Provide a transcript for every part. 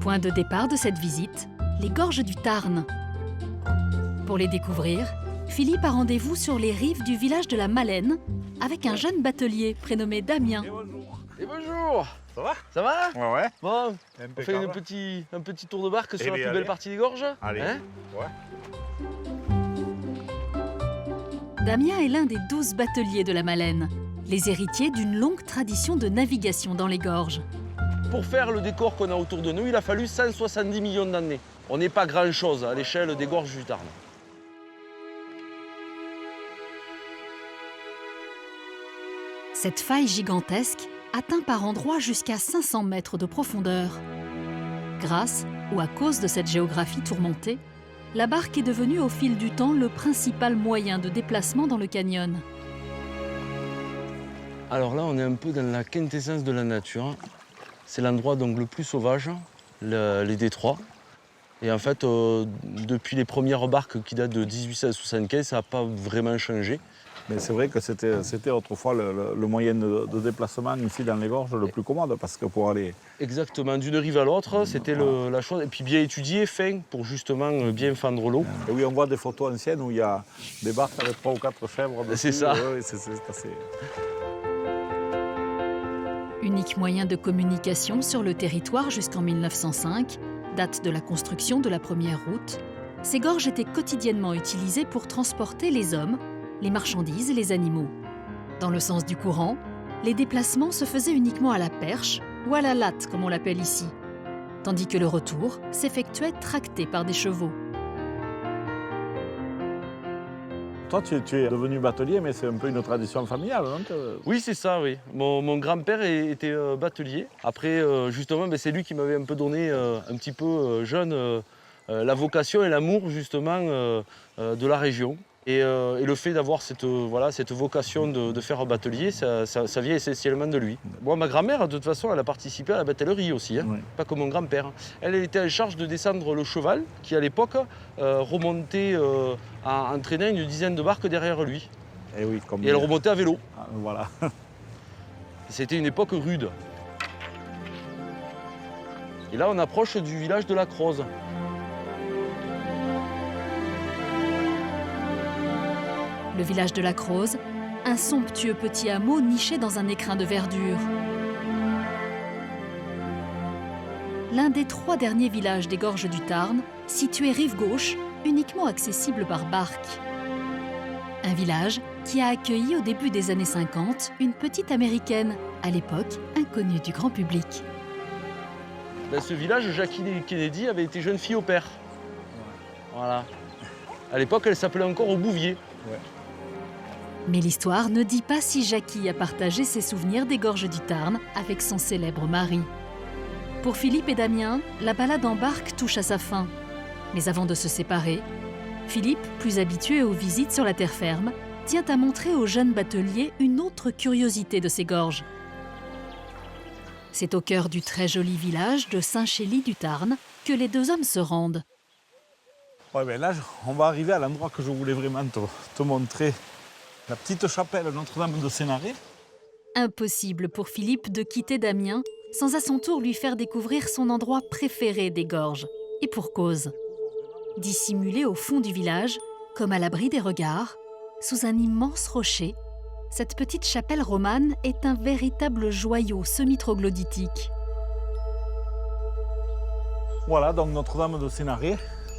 Point de départ de cette visite, les gorges du Tarn. Pour les découvrir, Philippe a rendez-vous sur les rives du village de la Malène avec un jeune batelier prénommé Damien. Et bonjour. Ça va? Ça va? Ouais. Bon, on fait Impeccable. un petit tour de barque sur la plus allez. belle partie des gorges. Allez. Hein? Ouais. Damien est l'un des 12 bateliers de la Malène, les héritiers d'une longue tradition de navigation dans les gorges. Pour faire le décor qu'on a autour de nous, il a fallu 170 millions d'années. On n'est pas grand-chose à l'échelle des gorges du Tarn. Cette faille gigantesque atteint par endroits jusqu'à 500 mètres de profondeur. Grâce ou à cause de cette géographie tourmentée, la barque est devenue au fil du temps le principal moyen de déplacement dans le canyon. Alors là, on est un peu dans la quintessence de la nature. C'est l'endroit donc le plus sauvage, les détroits. Et en fait, depuis les premières barques qui datent de 1875, ça n'a pas vraiment changé. Mais c'est vrai que c'était autrefois le moyen de déplacement ici dans les gorges le plus commode, parce que pour aller... Exactement, d'une rive à l'autre, c'était la chose. Et puis bien étudié, fin, pour justement bien fendre l'eau. Et oui, on voit des photos anciennes où il y a des barques avec 3 ou 4 chèvres dessus. C'est ça. Oui, c'est assez... Unique moyen de communication sur le territoire jusqu'en 1905, date de la construction de la première route, ces gorges étaient quotidiennement utilisées pour transporter les hommes, les marchandises et les animaux. Dans le sens du courant, les déplacements se faisaient uniquement à la perche ou à la latte, comme on l'appelle ici, tandis que le retour s'effectuait tracté par des chevaux. Toi, tu es devenu batelier, mais c'est un peu une tradition familiale, non? Oui, c'est ça, oui. Mon grand-père était batelier. Après, justement, c'est lui qui m'avait un peu donné, un petit peu jeune, la vocation et l'amour, justement, de la région. Et le fait d'avoir cette vocation de faire batelier, ça vient essentiellement de lui. Bon, ma grand-mère, de toute façon, elle a participé à la batellerie aussi, hein, Oui. pas comme mon grand-père. Elle était en charge de descendre le cheval, qui à l'époque remontait en traînant une dizaine de barques derrière lui. Et oui, comme... Et elle remontait à vélo. Ah, voilà. C'était une époque rude. Et là, on approche du village de la Croze. Le village de la Croze, un somptueux petit hameau niché dans un écrin de verdure. L'un des 3 derniers villages des gorges du Tarn, situé rive gauche, uniquement accessible par barque. Un village qui a accueilli au début des années 50 une petite américaine, à l'époque inconnue du grand public. Dans ce village, Jackie Kennedy avait été jeune fille au père. Voilà. À l'époque, elle s'appelait encore Aubouvier. Ouais. Mais l'histoire ne dit pas si Jackie a partagé ses souvenirs des gorges du Tarn avec son célèbre mari. Pour Philippe et Damien, la balade en barque touche à sa fin. Mais avant de se séparer, Philippe, plus habitué aux visites sur la terre ferme, tient à montrer au jeune batelier une autre curiosité de ces gorges. C'est au cœur du très joli village de Saint-Chély du Tarn que les 2 hommes se rendent. Ouais, ben là, on va arriver à l'endroit que je voulais vraiment te montrer. La petite chapelle Notre-Dame de Sénaré. Impossible pour Philippe de quitter Damien sans à son tour lui faire découvrir son endroit préféré des gorges. Et pour cause. Dissimulée au fond du village, comme à l'abri des regards, sous un immense rocher, cette petite chapelle romane est un véritable joyau semi-troglodytique. Voilà, donc Notre-Dame de Sénaré,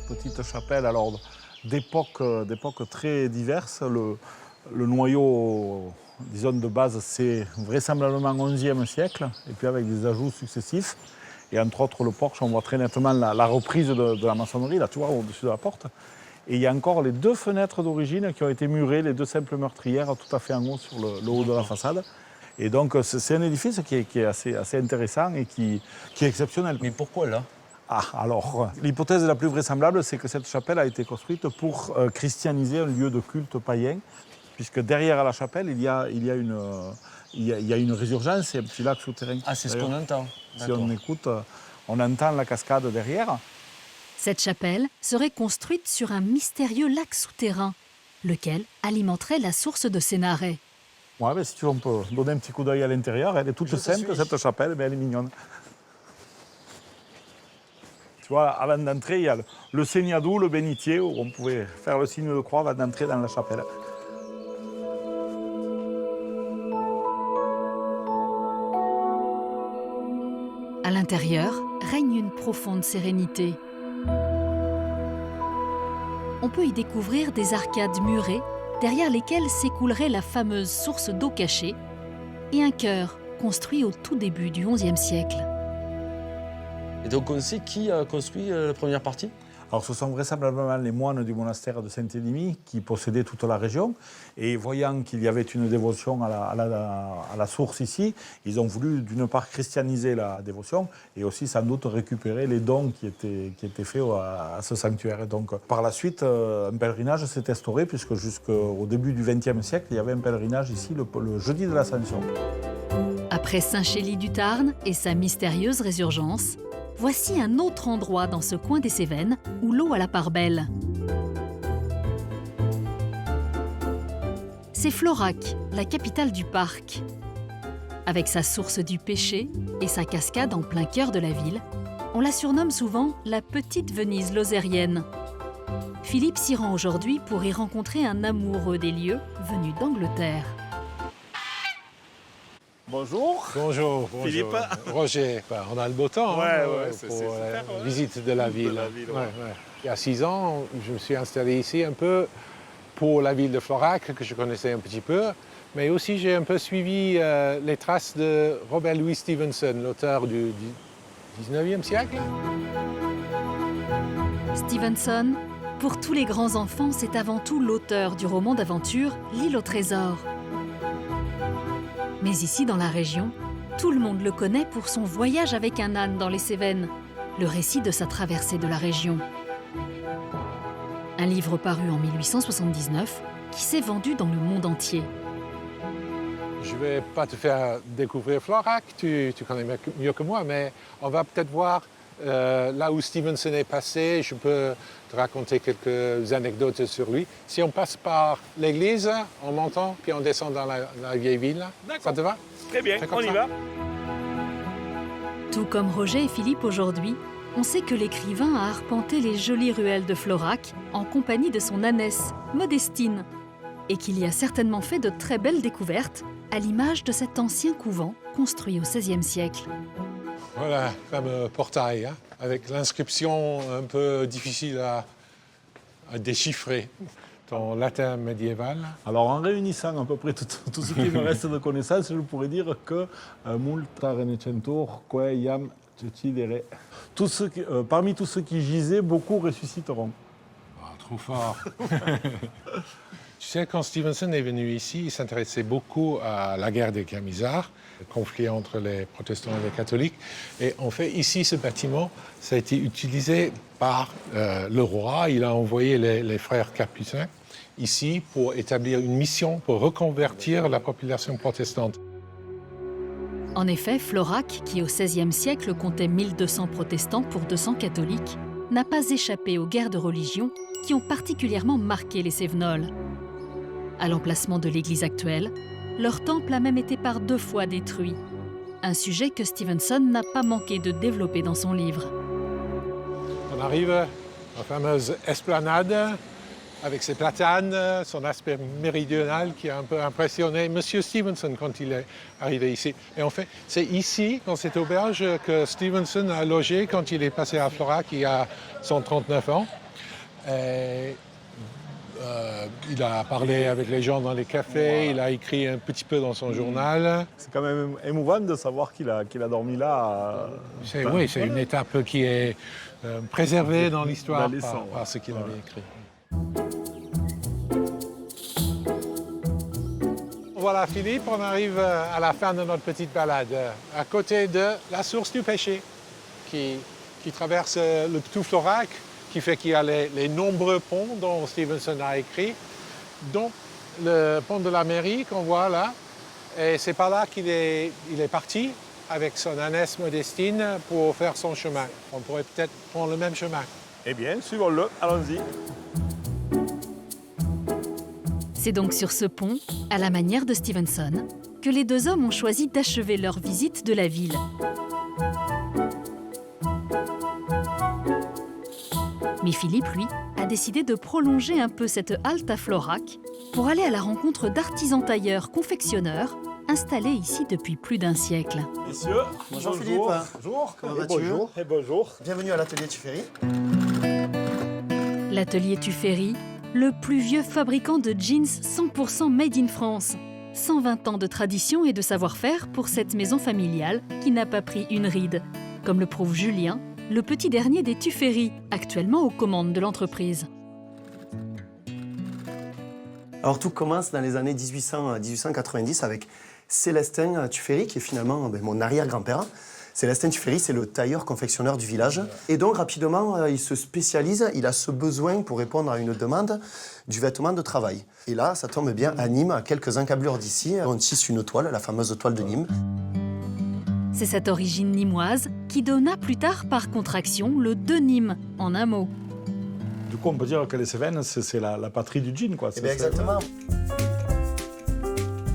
petite chapelle alors d'époques très diverses. Le noyau, disons, de base, c'est vraisemblablement 11e siècle, et puis avec des ajouts successifs. Et entre autres, le porche, on voit très nettement la reprise de la maçonnerie, là, tu vois, au-dessus de la porte. Et il y a encore les 2 fenêtres d'origine qui ont été murées, les 2 simples meurtrières, tout à fait en haut sur le haut de la façade. Et donc, c'est un édifice qui est assez intéressant et qui est exceptionnel. Mais pourquoi là? Ah, alors, l'hypothèse la plus vraisemblable, c'est que cette chapelle a été construite pour christianiser un lieu de culte païen, puisque derrière la chapelle, il y a une résurgence et un petit lac souterrain. Ah, c'est ce qu'on entend. Si on écoute, on entend la cascade derrière. Cette chapelle serait construite sur un mystérieux lac souterrain, lequel alimenterait la source de Sénaré. Ouais, ben, si tu veux, on peut donner un petit coup d'œil à l'intérieur. Elle est toute simple, cette chapelle, mais elle est mignonne. Tu vois, avant d'entrer, il y a le seignadou, le bénitier, où on pouvait faire le signe de croix avant d'entrer dans la chapelle. À l'intérieur règne une profonde sérénité. On peut y découvrir des arcades murées derrière lesquelles s'écoulerait la fameuse source d'eau cachée et un chœur construit au tout début du XIe siècle. Et donc on sait qui a construit la première partie? Alors ce sont vraisemblablement les moines du monastère de Saint-Élimie qui possédaient toute la région. Et voyant qu'il y avait une dévotion à la source ici, ils ont voulu d'une part christianiser la dévotion et aussi sans doute récupérer les dons qui étaient faits à ce sanctuaire. Et donc par la suite, un pèlerinage s'est instauré puisque jusqu'au début du XXe siècle, il y avait un pèlerinage ici le jeudi de l'Ascension. Après Saint-Chély du Tarn et sa mystérieuse résurgence, voici un autre endroit dans ce coin des Cévennes où l'eau a la part belle. C'est Florac, la capitale du parc. Avec sa source du Pêcher et sa cascade en plein cœur de la ville, on la surnomme souvent la petite Venise lozérienne. Philippe s'y rend aujourd'hui pour y rencontrer un amoureux des lieux venu d'Angleterre. Bonjour. Bonjour, Philippe. Roger, on a le beau temps c'est pour super, la visite de la ville. ouais. Il y a 6 ans, je me suis installé ici un peu pour la ville de Florac, que je connaissais un petit peu, mais aussi j'ai un peu suivi les traces de Robert Louis Stevenson, l'auteur du 19e siècle. Stevenson, pour tous les grands enfants, c'est avant tout l'auteur du roman d'aventure L'île au trésor. Mais ici, dans la région, tout le monde le connaît pour son voyage avec un âne dans les Cévennes, le récit de sa traversée de la région. Un livre paru en 1879 qui s'est vendu dans le monde entier. Je ne vais pas te faire découvrir Florac, tu connais mieux que moi, mais on va peut-être voir là où Stevenson est passé. Je peux te raconter quelques anecdotes sur lui. Si on passe par l'église en montant, puis on descend dans la vieille ville, ça te va? Très bien, on y va. Tout comme Roger et Philippe aujourd'hui, on sait que l'écrivain a arpenté les jolies ruelles de Florac en compagnie de son ânesse, Modestine, et qu'il y a certainement fait de très belles découvertes à l'image de cet ancien couvent construit au XVIe siècle. Voilà, fameux portail, avec l'inscription un peu difficile à déchiffrer en latin médiéval. Alors en réunissant à peu près tout ce qui me reste de connaissances, je pourrais dire que multra renecentur quae iam decidere. Parmi tous ceux qui gisaient, beaucoup ressusciteront. Oh, trop fort. Tu sais, quand Stevenson est venu ici, il s'intéressait beaucoup à la guerre des Camisards, le conflit entre les protestants et les catholiques. Et en fait, ici, ce bâtiment, ça a été utilisé par le roi. Il a envoyé les frères capucins ici pour établir une mission pour reconvertir la population protestante. En effet, Florac, qui au XVIe siècle comptait 1200 protestants pour 200 catholiques, n'a pas échappé aux guerres de religion qui ont particulièrement marqué les Cévenols. À l'emplacement de l'église actuelle, leur temple a même été par 2 fois détruit. Un sujet que Stevenson n'a pas manqué de développer dans son livre. On arrive à la fameuse esplanade avec ses platanes, son aspect méridional qui a un peu impressionné Monsieur Stevenson quand il est arrivé ici. Et en fait, c'est ici, dans cette auberge, que Stevenson a logé quand il est passé à Florac il y a 139 ans. Et il a parlé avec les gens dans les cafés, il a écrit un petit peu dans son journal. C'est quand même émouvant de savoir qu'il a dormi là. Oui, c'est une étape qui est préservée dans l'histoire l'essence, par ce qu'il avait écrit. Voilà Philippe, on arrive à la fin de notre petite balade, à côté de la source du Pêcher qui traverse le tout Florac, qui fait qu'il y a les nombreux ponts dont Stevenson a écrit, dont le pont de la mairie qu'on voit là. Et c'est par là qu'il est parti avec son ânesse Modestine pour faire son chemin. On pourrait peut-être prendre le même chemin. Eh bien, suivons-le, allons-y. C'est donc sur ce pont, à la manière de Stevenson, que les 2 hommes ont choisi d'achever leur visite de la ville. Mais Philippe, lui, a décidé de prolonger un peu cette halte à Florac pour aller à la rencontre d'artisans tailleurs confectionneurs installés ici depuis plus d'un siècle. Messieurs, Bonjour Philippe. Bonjour. Comment Et vas-tu? bonjour. Et bonjour. Bienvenue à l'atelier Tuffery. L'atelier Tuffery, le plus vieux fabricant de jeans 100% made in France. 120 ans de tradition et de savoir-faire pour cette maison familiale qui n'a pas pris une ride, comme le prouve Julien, le petit dernier des Tuffery, actuellement aux commandes de l'entreprise. Alors tout commence dans les années 1890 avec Célestin Tuffery, qui est finalement mon arrière-grand-père. Célestin Tuffery, c'est le tailleur-confectionneur du village. Et donc rapidement, il se spécialise, il a ce besoin pour répondre à une demande du vêtement de travail. Et là, ça tombe bien à Nîmes, à quelques encablures d'ici, on tisse une toile, la fameuse toile de Nîmes. C'est cette origine nîmoise qui donna plus tard par contraction le de Nîmes, en un mot. Du coup, on peut dire que les Cévennes, c'est la patrie du jean, quoi. Eh bien, exactement.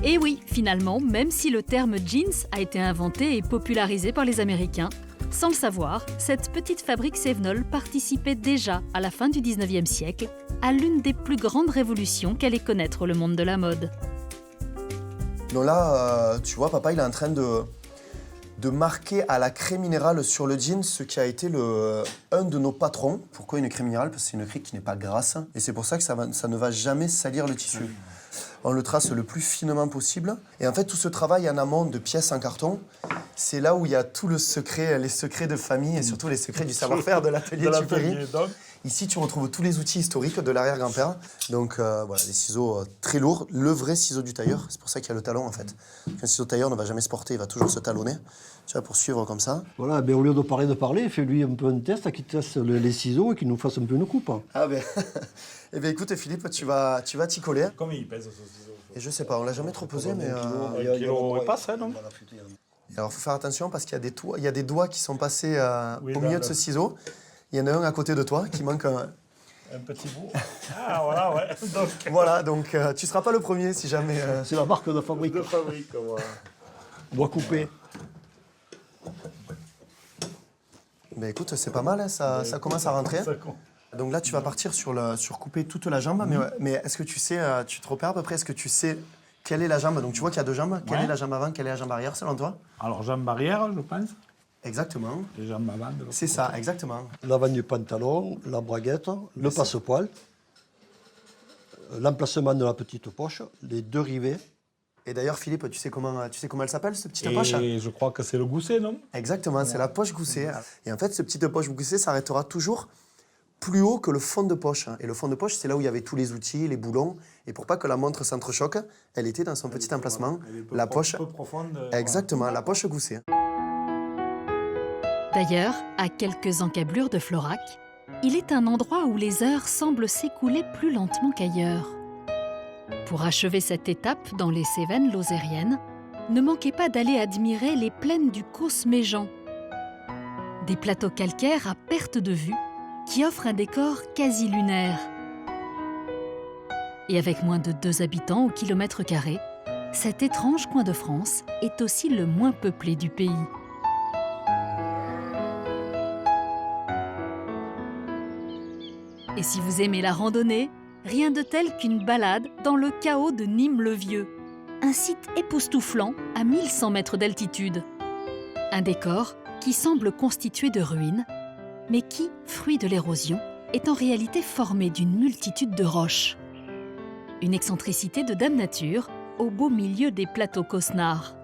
Et oui, finalement, même si le terme jeans a été inventé et popularisé par les Américains, sans le savoir, cette petite fabrique sévenolle participait déjà, à la fin du 19e siècle, à l'une des plus grandes révolutions qu'allait connaître le monde de la mode. Donc là, tu vois, papa, il est en train de marquer à la craie minérale sur le jean ce qui a été un de nos patrons. Pourquoi une craie minérale? Parce que c'est une craie qui n'est pas grasse. Et c'est pour ça que ça ne va jamais salir le tissu. On le trace le plus finement possible. Et en fait, tout ce travail en amont de pièces en carton, c'est là où il y a tout le secret, les secrets de famille et surtout les secrets du savoir-faire de l'atelier Tuffery. Ici, tu retrouves tous les outils historiques de l'arrière-grand-père. Donc voilà, des ciseaux très lourds, le vrai ciseau du tailleur. C'est pour ça qu'il y a le talon en fait. Un ciseau tailleur ne va jamais se porter, il va toujours se talonner. Tu vois, pour suivre comme ça. Voilà, ben au lieu de parler, fais-lui un peu un test, qu'il teste les ciseaux et qu'il nous fasse un peu une coupe. Ah ben, eh bien écoute Philippe, tu vas t'y coller. Combien il pèse ce ciseau? Et je sais pas, on l'a jamais trop pesé, mais... Un kilo et pas ça, non? Alors il faut faire attention parce qu'il y a des doigts qui sont passés Oui, au milieu de ce ciseau. Il y en a un à côté de toi qui manque un... Un petit bout. Ah voilà, ouais. Donc... Voilà, donc tu seras pas le premier si jamais... C'est la marque de fabrique. De fabrique, voilà. Doigt coupé. Ben écoute, c'est pas mal, hein, ça commence à rentrer. Donc là, tu vas partir sur couper toute la jambe, mais est-ce que tu sais, tu te repères à peu près, est-ce que tu sais quelle est la jambe? Donc tu vois qu'il y a deux jambes, quelle est la jambe avant, quelle est la jambe arrière selon toi? Alors, jambe arrière, je pense. Exactement. Les jambes avant. de l'autre C'est côté. ça, exactement. L'avant du pantalon, la braguette, le passe-poil, l'emplacement de la petite poche, les deux rivets. Et d'ailleurs, Philippe, tu sais comment elle s'appelle, cette petite poche? Et je crois que c'est le gousset, non? Exactement, c'est la poche goussée. Et en fait, cette petite poche goussée s'arrêtera toujours plus haut que le fond de poche. Et le fond de poche, c'est là où il y avait tous les outils, les boulons. Et pour pas que la montre s'entrechoque, elle était dans son petit emplacement. La poche, un peu profonde. exactement, la poche goussée. D'ailleurs, à quelques encablures de Florac, il est un endroit où les heures semblent s'écouler plus lentement qu'ailleurs. Pour achever cette étape dans les Cévennes lozériennes, ne manquez pas d'aller admirer les plaines du Causse-Méjean. Des plateaux calcaires à perte de vue qui offrent un décor quasi lunaire. Et avec moins de 2 habitants au kilomètre carré, cet étrange coin de France est aussi le moins peuplé du pays. Et si vous aimez la randonnée, rien de tel qu'une balade dans le chaos de Nîmes-le-Vieux. Un site époustouflant à 1100 mètres d'altitude. Un décor qui semble constitué de ruines, mais qui, fruit de l'érosion, est en réalité formé d'une multitude de roches. Une excentricité de Dame Nature au beau milieu des plateaux cosnards.